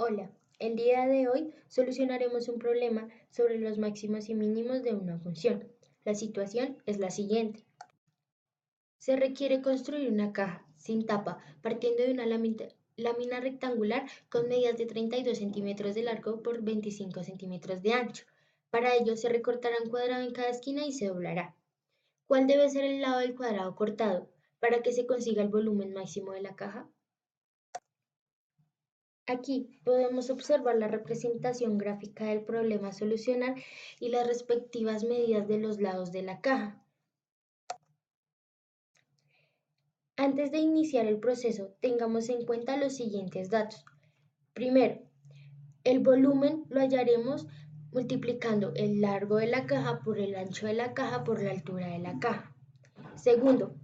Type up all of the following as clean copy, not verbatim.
Hola, el día de hoy solucionaremos un problema sobre los máximos y mínimos de una función. La situación es la siguiente. Se requiere construir una caja sin tapa partiendo de una lámina rectangular con medidas de 32 centímetros de largo por 25 centímetros de ancho. Para ello se recortará un cuadrado en cada esquina y se doblará. ¿Cuál debe ser el lado del cuadrado cortado para que se consiga el volumen máximo de la caja? Aquí podemos observar la representación gráfica del problema a solucionar y las respectivas medidas de los lados de la caja. Antes de iniciar el proceso, tengamos en cuenta los siguientes datos. Primero, el volumen lo hallaremos multiplicando el largo de la caja por el ancho de la caja por la altura de la caja. Segundo,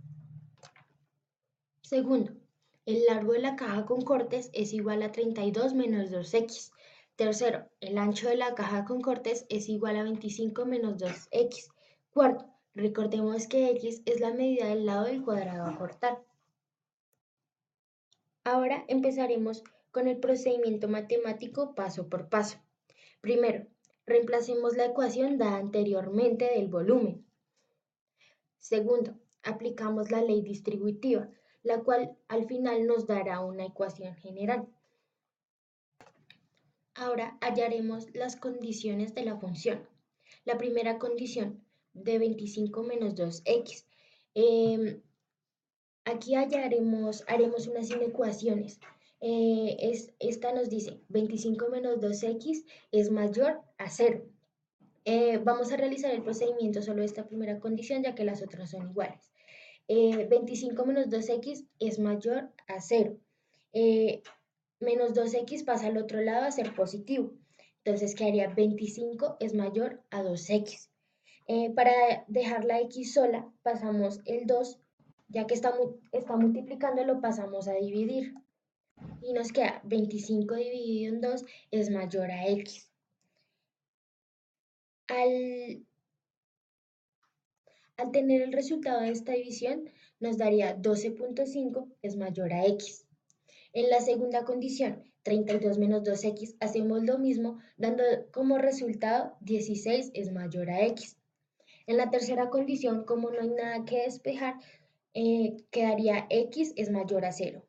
el largo de la caja con cortes es igual a 32 menos 2x. Tercero, el ancho de la caja con cortes es igual a 25 menos 2x. Cuarto, recordemos que x es la medida del lado del cuadrado a cortar. Ahora empezaremos con el procedimiento matemático paso por paso. Primero, reemplacemos la ecuación dada anteriormente del volumen. Segundo, aplicamos la ley distributiva, la cual al final nos dará una ecuación general. Ahora hallaremos las condiciones de la función. La primera condición de 25 menos 2x. Aquí haremos unas inecuaciones. Esta nos dice 25 menos 2x es mayor a 0. Vamos a realizar el procedimiento solo de esta primera condición, ya que las otras son iguales. 25 menos 2x es mayor a 0. Menos 2x pasa al otro lado a ser positivo. Entonces quedaría 25 es mayor a 2x. Para dejar la x sola, pasamos el 2, ya que está multiplicando, lo pasamos a dividir. Y nos queda 25 dividido en 2 es mayor a x. Al Al tener el resultado de esta división, nos daría 12.5 es mayor a x. En la segunda condición, 32 menos 2x, hacemos lo mismo, dando como resultado 16 es mayor a x. En la tercera condición, como no hay nada que despejar, quedaría x es mayor a 0.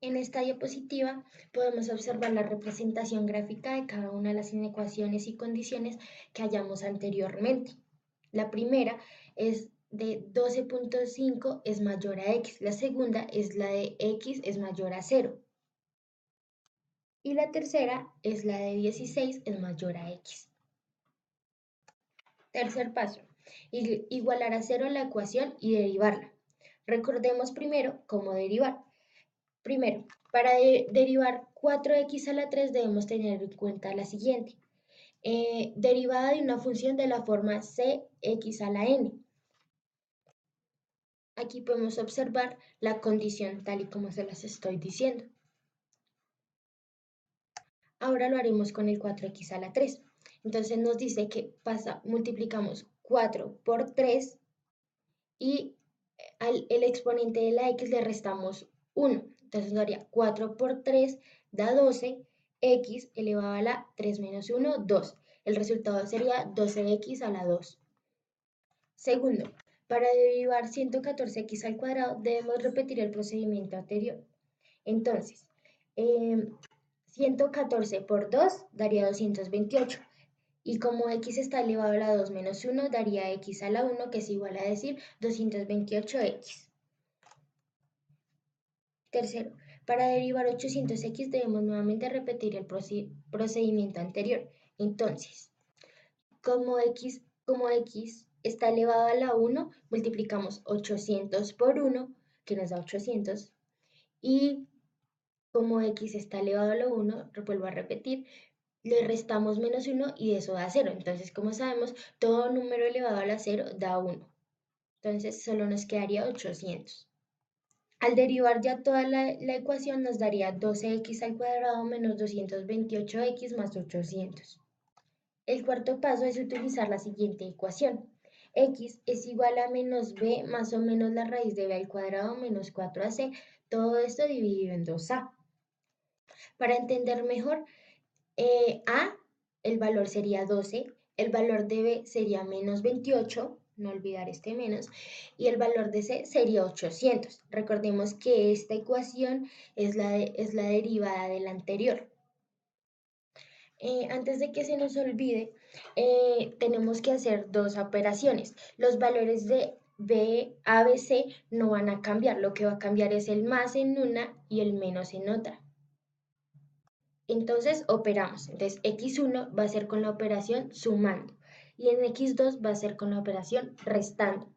En esta diapositiva podemos observar la representación gráfica de cada una de las inecuaciones y condiciones que hallamos anteriormente. La primera es de 12.5 es mayor a x, la segunda es la de x es mayor a 0 y la tercera es la de 16 es mayor a x. Tercer paso, igualar a 0 la ecuación y derivarla. Recordemos primero cómo derivar. Primero, para derivar 4x a la 3 debemos tener en cuenta la siguiente. Derivada de una función de la forma cx a la n. Aquí podemos observar la condición tal y como se las estoy diciendo. Ahora lo haremos con el 4x a la 3. Entonces nos dice que multiplicamos 4 por 3 y el exponente de la x le restamos 1. Entonces nos daría 4 por 3 da 12, x elevado a la 3 menos 1, 2. El resultado sería 12x a la 2. Segundo, para derivar 114x al cuadrado debemos repetir el procedimiento anterior. Entonces, 114 por 2 daría 228. Y como x está elevado a la 2 menos 1, daría x a la 1, que es igual a decir 228x. Tercero, para derivar 800x debemos nuevamente repetir el procedimiento anterior. Entonces, como x está elevado a la 1, multiplicamos 800 por 1, que nos da 800. Y como x está elevado a la 1, vuelvo a repetir, le restamos menos 1 y eso da 0. Entonces, como sabemos, todo número elevado a la 0 da 1. Entonces, solo nos quedaría 800. Al derivar ya toda la ecuación nos daría 12x al cuadrado menos 228x más 800. El cuarto paso es utilizar la siguiente ecuación. X es igual a menos b más o menos la raíz de b al cuadrado menos 4ac. Todo esto dividido en 2a. Para entender mejor, A, el valor sería 12, el valor de B sería menos 28, no olvidar este menos, y el valor de C sería 800. Recordemos que esta ecuación es la derivada de la anterior. Antes de que se nos olvide, tenemos que hacer dos operaciones. Los valores de B, A, B, C no van a cambiar. Lo que va a cambiar es el más en una y el menos en otra. Entonces operamos. Entonces x1 va a ser con la operación sumando y en x2 va a ser con la operación restando.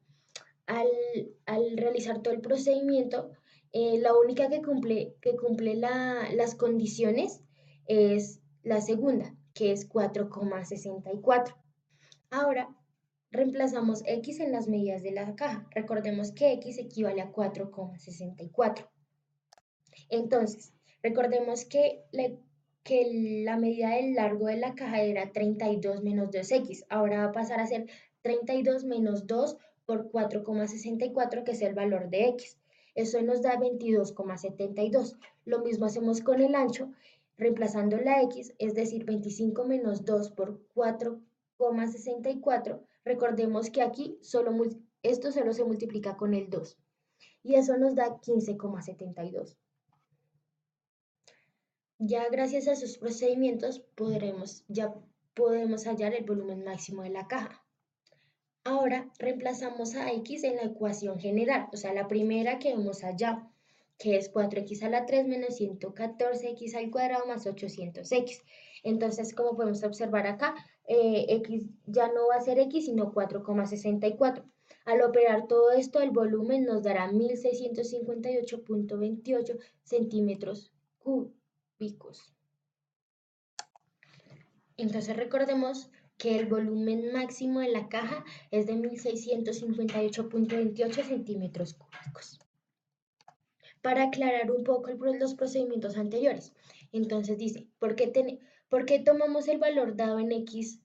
Al realizar todo el procedimiento, la única que cumple las condiciones es la segunda, que es 4,64. Ahora reemplazamos x en las medidas de la caja. Recordemos que x equivale a 4,64. Entonces, recordemos que la medida del largo de la caja era 32 menos 2x. Ahora va a pasar a ser 32 menos 2 por 4,64, que es el valor de x. Eso nos da 22,72. Lo mismo hacemos con el ancho, reemplazando la x, es decir, 25 menos 2 por 4,64. Recordemos que aquí esto solo se multiplica con el 2. Y eso nos da 15,72. Ya gracias a esos procedimientos ya podemos hallar el volumen máximo de la caja. Ahora reemplazamos a x en la ecuación general, o sea, la primera que vemos allá, que es 4x a la 3 menos 114x al cuadrado más 800x. Entonces, como podemos observar acá, x ya no va a ser x, sino 4,64. Al operar todo esto, el volumen nos dará 1658,28 centímetros cúbicos. Entonces recordemos que el volumen máximo de la caja es de 1658,28 centímetros cúbicos. Para aclarar un poco los procedimientos anteriores, entonces dice, ¿por qué tomamos el valor dado en x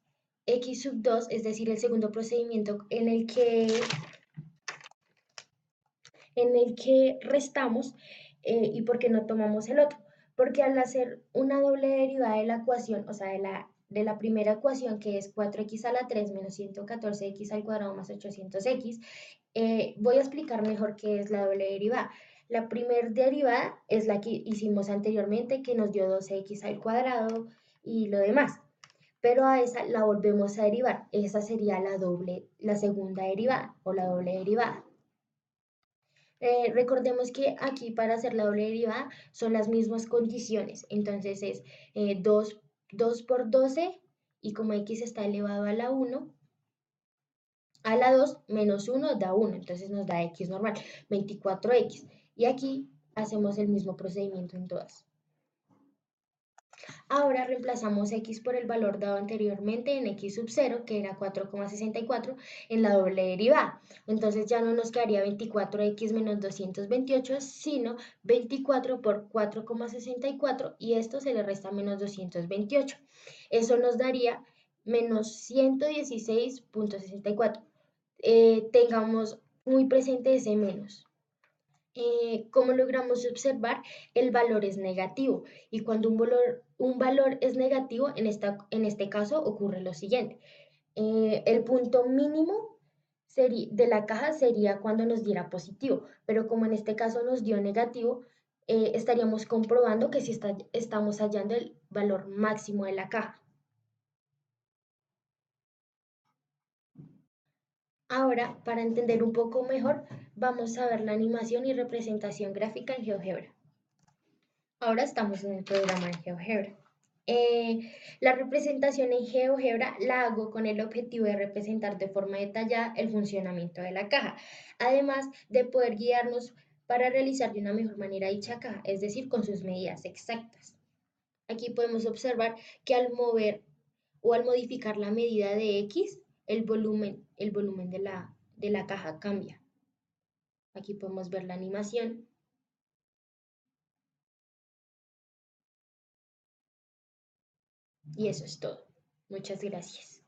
sub 2, es decir, el segundo procedimiento en el que restamos, y por qué no tomamos el otro? Porque al hacer una doble derivada de la ecuación, o sea, de la primera ecuación, que es 4x a la 3 menos 114x al cuadrado más 800x, voy a explicar mejor qué es la doble derivada. La primera derivada es la que hicimos anteriormente, que nos dio 12x al cuadrado y lo demás. Pero a esa la volvemos a derivar. Esa sería la segunda derivada o la doble derivada. Recordemos que aquí para hacer la doble derivada son las mismas condiciones. Entonces es 2 por 12 y como x está elevado a la 1, a la 2 menos 1 da 1. Entonces nos da x normal, 24x. Y aquí hacemos el mismo procedimiento en todas. Ahora reemplazamos x por el valor dado anteriormente en x sub 0, que era 4,64, en la doble derivada. Entonces ya no nos quedaría 24x menos 228, sino 24 por 4,64 y esto se le resta menos 228. Eso nos daría menos 116,64. Tengamos muy presente ese menos. Como logramos observar, el valor es negativo y cuando un valor es negativo, en este caso ocurre lo siguiente. El punto mínimo de la caja sería cuando nos diera positivo, pero como en este caso nos dio negativo, estaríamos comprobando que sí estamos hallando el valor máximo de la caja. Ahora, para entender un poco mejor, vamos a ver la animación y representación gráfica en GeoGebra. Ahora estamos en el programa de GeoGebra. La representación en GeoGebra la hago con el objetivo de representar de forma detallada el funcionamiento de la caja, además de poder guiarnos para realizar de una mejor manera dicha caja, es decir, con sus medidas exactas. Aquí podemos observar que al mover o al modificar la medida de X, el volumen de la caja cambia. Aquí podemos ver la animación. Y eso es todo. Muchas gracias.